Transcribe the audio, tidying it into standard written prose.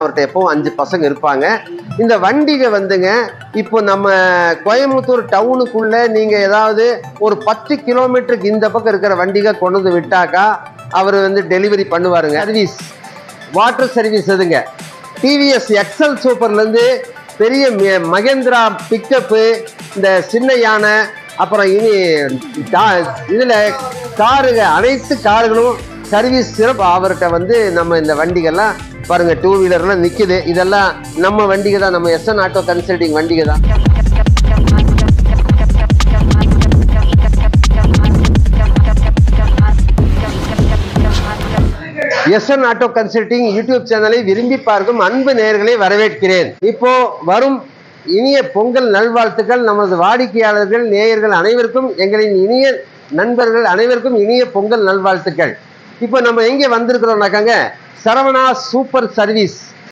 அவர்கிட்ட எப்பவும் 5 பசங்க இருப்பாங்க. இந்த வண்டிகை வந்துங்க இப்போ நம்ம கோயம்புத்தூர் டவுனுக்குள்ள நீங்க ஏதாவது ஒரு 10 கிலோமீட்டருக்கு இந்த பக்கம் இருக்கிற வண்டிகை கொண்டு வந்து விட்டாக்கா அவர் வந்து டெலிவரி பண்ணுவாருங்க. சர்வீஸ் வாட்டர் சர்வீஸ் எதுங்க, டிவிஎஸ் எக்ஸல் சூப்பர்லேருந்து பெரிய மகேந்திரா பிக்கப்பு, இந்த சின்ன யானை, அப்புறம் இனி இதில் காருங்க, அனைத்து கார்களும் சர்வீஸ் சிறப்பு. அவர்கிட்ட வந்து நம்ம இந்த வண்டிகள்லாம் பாருங்க, 2 வீலர்லாம் நிற்குது. இதெல்லாம் நம்ம வண்டிகை தான், நம்ம எஸ்என் ஆட்டோ கன்சல்டிங் வண்டிகை தான். எஸ்என் ஆட்டோ கன்சல்டிங் யூடியூப் சேனலை விரும்பி பார்க்கும் அன்பு நேயர்களை வரவேற்கிறேன். இப்போ வரும் இனிய பொங்கல் நல்வாழ்த்துக்கள் நமது வாடிக்கையாளர்கள் நேயர்கள் அனைவருக்கும், எங்களின் இனிய நண்பர்கள் அனைவருக்கும் இனிய பொங்கல் நல்வாழ்த்துக்கள். இப்போ நம்ம எங்கே வந்திருக்கிறோம்னாக்காங்க, சரவணா சூப்பர் சர்வீஸ்